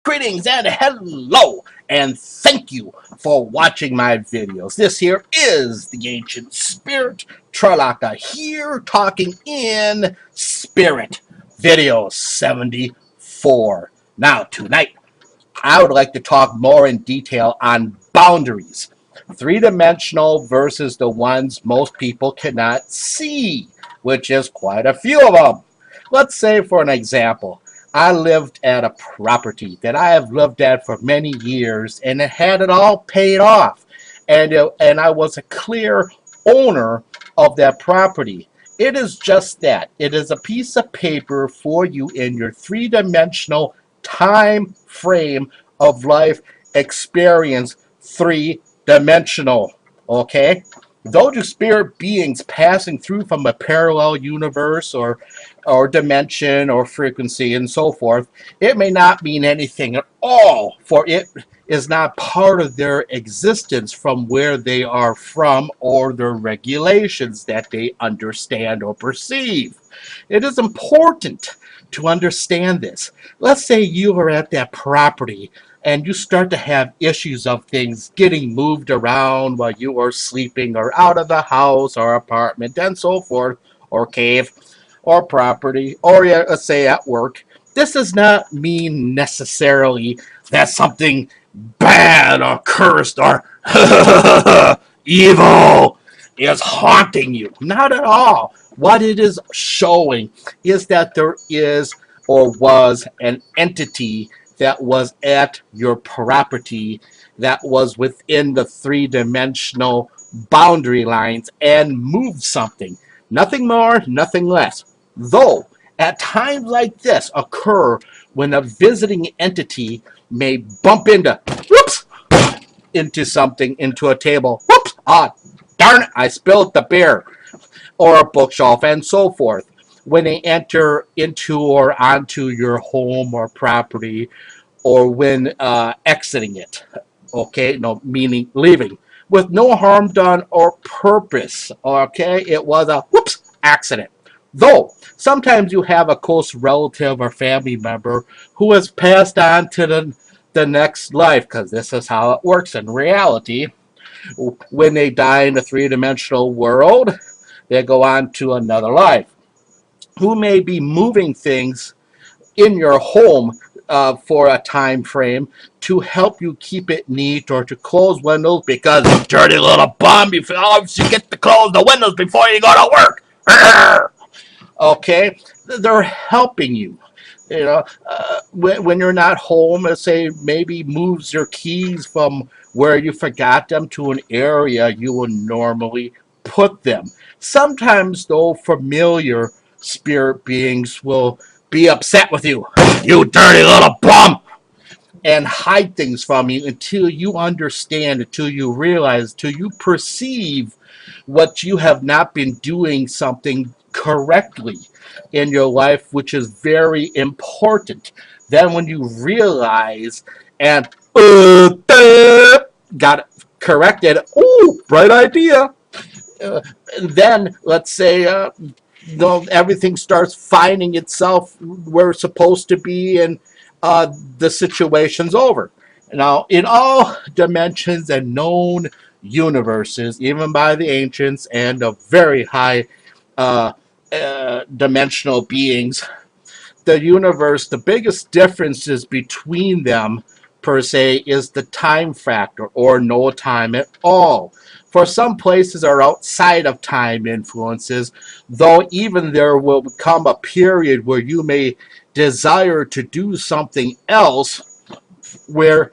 greetings and hello, and thank you for watching my videos. This here is the ancient spirit, Tralaka, here talking in spirit, video 74. Now, tonight, I would like to talk more in detail on boundaries. Three-dimensional versus the ones most people cannot see, which is quite a few of them. Let's say, for an example, I lived at a property that I have lived at for many years, and it had it all paid off. And I was a clear owner of that property. It is just that. It is a piece of paper for you in your three-dimensional time frame of life experience, three-dimensional. Okay? Those are spirit beings passing through from a parallel universe or dimension or frequency and so forth. It may not mean anything at all, for it is not part of their existence from where they are from or their regulations that they understand or perceive. It is important to understand this. Let's say you are at that property and you start to have issues of things getting moved around while you are sleeping or out of the house or apartment and so forth, or cave or property, or let's say at work. This does not mean necessarily that something bad or cursed or evil is haunting you. Not at all. What it is showing is that there is or was an entity that was at your property that was within the three-dimensional boundary lines and moved something. Nothing more, nothing less. Though, at times like this occur when a visiting entity may bump into something, into a table. Whoops! Ah, darn it, I spilled the beer. Or a bookshelf and so forth. When they enter into or onto your home or property, or when exiting it, okay, no, meaning leaving, with no harm done or purpose, okay, it was a whoops accident. Though sometimes you have a close relative or family member who has passed on to the next life, because this is how it works in reality. When they die in the three-dimensional world, they go on to another life, who may be moving things in your home for a time frame to help you keep it neat or to close windows, because you dirty little bum, you obviously get to close the windows before you go to work. Okay, they're helping you. You know, when you're not home, let's say maybe moves your keys from where you forgot them to an area you would normally put them. Sometimes, though, familiar spirit beings will be upset with you. You dirty little bum! And hide things from you until you understand, until you realize, until you perceive what you have not been doing something correctly in your life, which is very important. Then when you realize and got it corrected, ooh, bright idea. Then let's say everything starts finding itself where it's supposed to be, and the situation's over. Now, in all dimensions and known universes, even by the ancients and of very high dimensional beings, the universe, the biggest differences between them, per se, is the time factor, or no time at all. For some places are outside of time influences, though even there will come a period where you may desire to do something else, where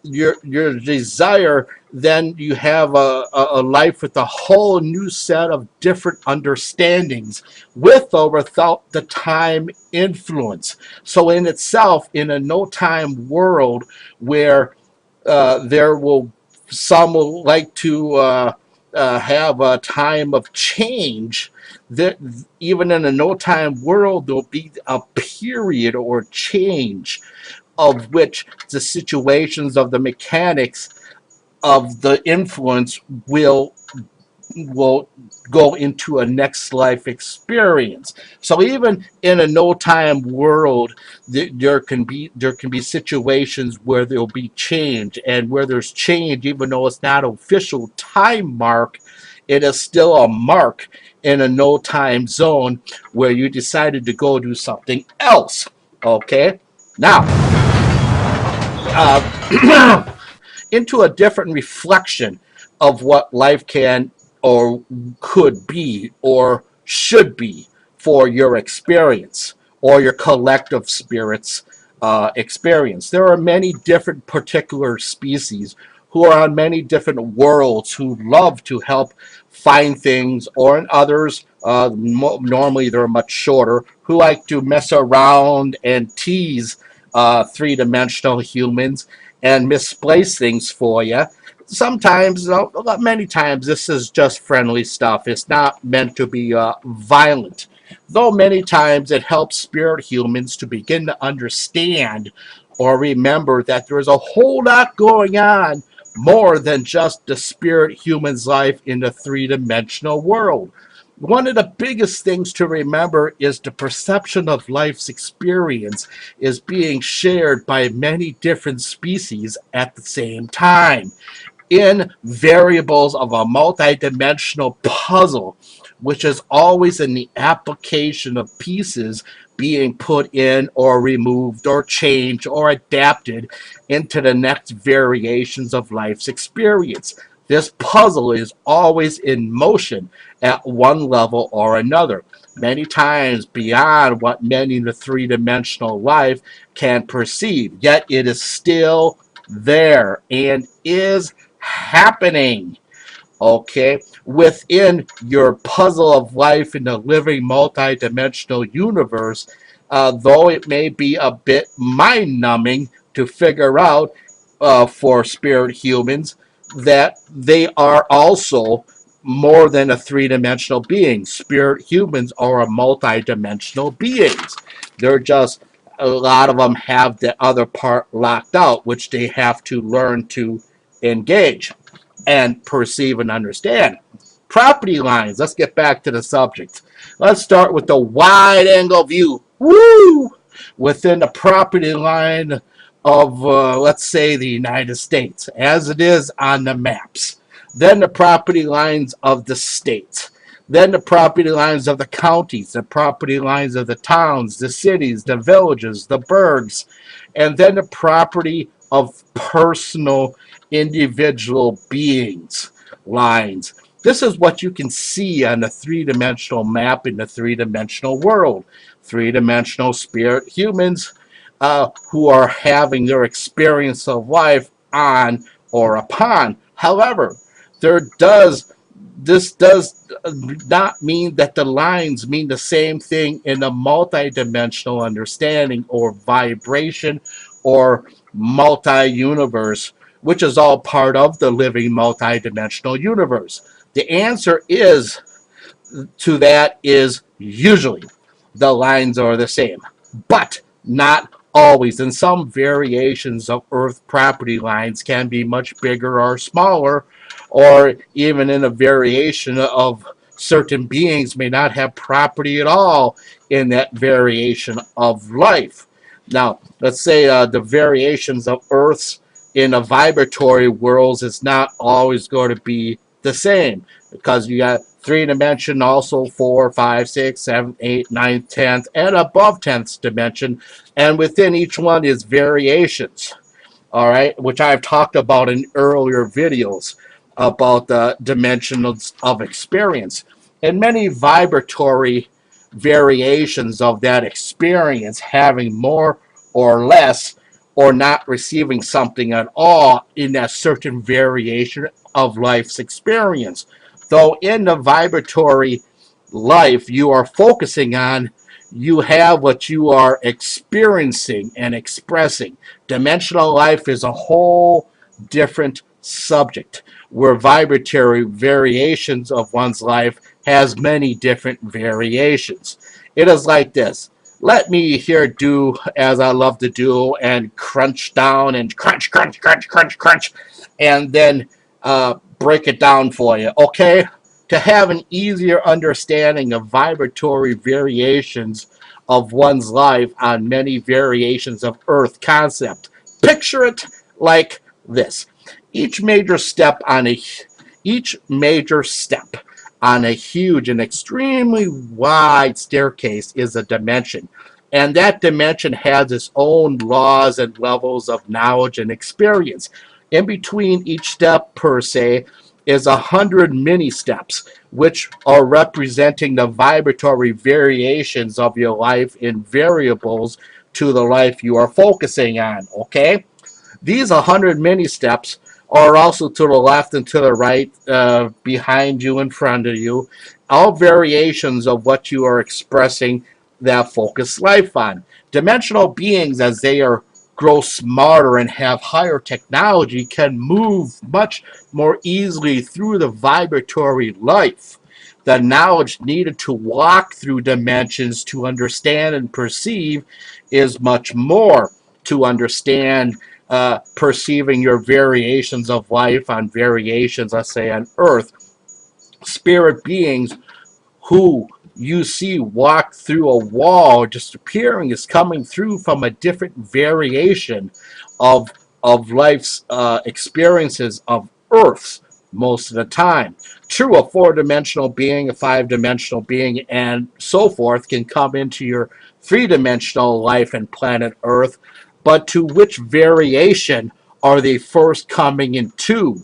your desire, then you have a life with a whole new set of different understandings, with or without the time influence. So in itself, in a no-time world where there will some will like to have a time of change, that even in a no-time world, there'll be a period or change of which the situations of the mechanics of the influence will will go into a next life experience. So even in a no time world, there can be situations where there'll be change, and where there's change, even though it's not an official time mark, it is still a mark in a no time zone where you decided to go do something else. Okay, now into a different reflection of what life can or could be or should be for your experience or your collective spirits experience. There are many different particular species who are on many different worlds who love to help find things, or in others, normally they're much shorter, who like to mess around and tease three-dimensional humans and misplace things for you. Sometimes, many times, this is just friendly stuff. It's not meant to be violent. Though many times it helps spirit humans to begin to understand or remember that there is a whole lot going on more than just the spirit human's life in the three-dimensional world. One of the biggest things to remember is the perception of life's experience is being shared by many different species at the same time in variables of a multidimensional puzzle, which is always in the application of pieces being put in or removed or changed or adapted into the next variations of life's experience. This puzzle is always in motion at one level or another, many times beyond what many in the three-dimensional life can perceive, yet it is still there and is happening. Okay, within your puzzle of life in the living multi-dimensional universe, though it may be a bit mind-numbing to figure out for spirit humans that they are also more than a three-dimensional being. Spirit humans are a multi-dimensional beings. They're just, a lot of them have the other part locked out, which they have to learn to engage and perceive and understand. Property lines. Let's get back to the subject. Let's start with the wide angle view. Woo! Within the property line of, let's say, the United States, as it is on the maps. Then the property lines of the states. Then the property lines of the counties, the property lines of the towns, the cities, the villages, the burgs, and then the property of personal individual beings lines. This is what you can see on the three-dimensional map in the three-dimensional world. Three-dimensional spirit humans who are having their experience of life on or upon. However, there does this does not mean that the lines mean the same thing in a multi-dimensional understanding or vibration or multi-universe, which is all part of the living multi-dimensional universe. The answer is to that is usually the lines are the same, but not always. And some variations of Earth property lines can be much bigger or smaller, or even in a variation of certain beings may not have property at all in that variation of life. Now, let's say the variations of Earths in a vibratory worlds is not always going to be the same, because you got three dimension, also 4, 5, 6, 7, 8, 9, 10th, and above 10th dimension, and within each one is variations. All right, which I've talked about in earlier videos about the dimensions of experience, and many vibratory variations of that experience having more or less or not receiving something at all in that certain variation of life's experience. Though in the vibratory life you are focusing on, you have what you are experiencing and expressing. Dimensional life is a whole different subject, where vibratory variations of one's life has many different variations. It is like this. Let me here do as I love to do and crunch down and crunch, crunch, crunch, crunch, crunch, and then break it down for you. Okay? to have an easier understanding of vibratory variations of one's life on many variations of Earth concept. Picture it like this. Each major step on a each major step on a huge and extremely wide staircase is a dimension. And that dimension has its own laws and levels of knowledge and experience. In between each step, per se, is 100 mini steps, which are representing the vibratory variations of your life in variables to the life you are focusing on. Okay? These 100 mini steps are also to the left and to the right, behind you, in front of you, all variations of what you are expressing that focus life on. Dimensional beings, as they are grow smarter and have higher technology, can move much more easily through the vibratory life. The knowledge needed to walk through dimensions to understand and perceive is much more to understand, perceiving your variations of life on variations, let's say, on Earth. Spirit beings who you see walk through a wall just appearing is coming through from a different variation of life's experiences of Earth's most of the time. True, a four-dimensional being, a five-dimensional being, and so forth can come into your three-dimensional life and planet Earth, but to which variation are they first coming into?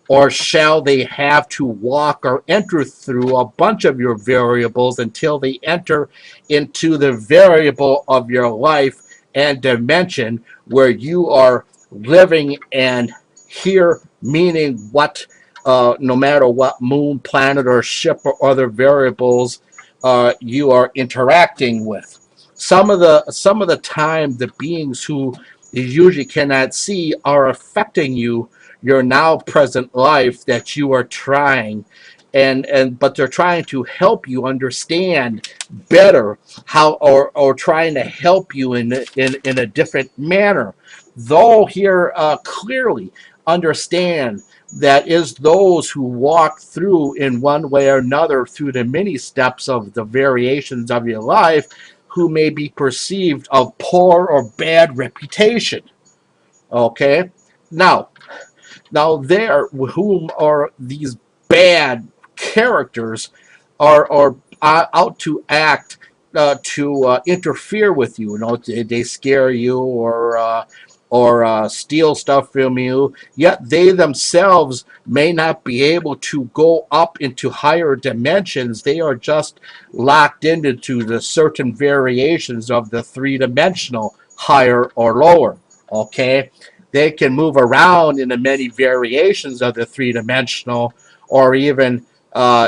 Or shall they have to walk or enter through a bunch of your variables until they enter into the variable of your life and dimension where you are living, and here meaning what, no matter what moon, planet, or ship or other variables you are interacting with. Some of the time, the beings who you usually cannot see are affecting your now present life that you are trying, and but they're trying to help you understand better how, or trying to help you in a different manner, though here clearly understand that is those who walk through in one way or another through the many steps of the variations of your life, who may be perceived of poor or bad reputation. Okay, now there, whom are these bad characters are out to act, to interfere with you. You know, they scare you, or steal stuff from you. Yet they themselves may not be able to go up into higher dimensions. They are just locked into the certain variations of the three-dimensional, higher or lower. Okay, they can move around in the many variations of the three-dimensional, or even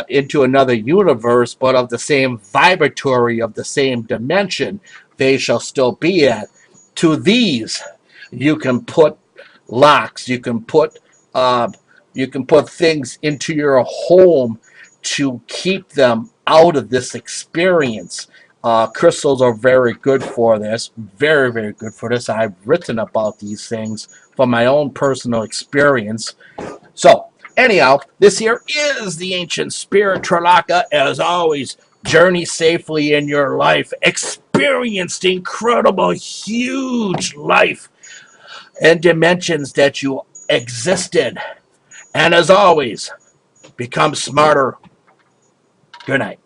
into another universe, but of the same vibratory, of the same dimension they shall still be at. To these, you can put locks. Uh, you can put things into your home to keep them out of this experience. Crystals are very good for this, very, very good for this. I've written about these things from my own personal experience. So, anyhow, this here is the Ancient Spirit, Tralaka. As always, journey safely in your life. Experienced incredible, huge life and dimensions that you existed. And as always, become smarter. Good night.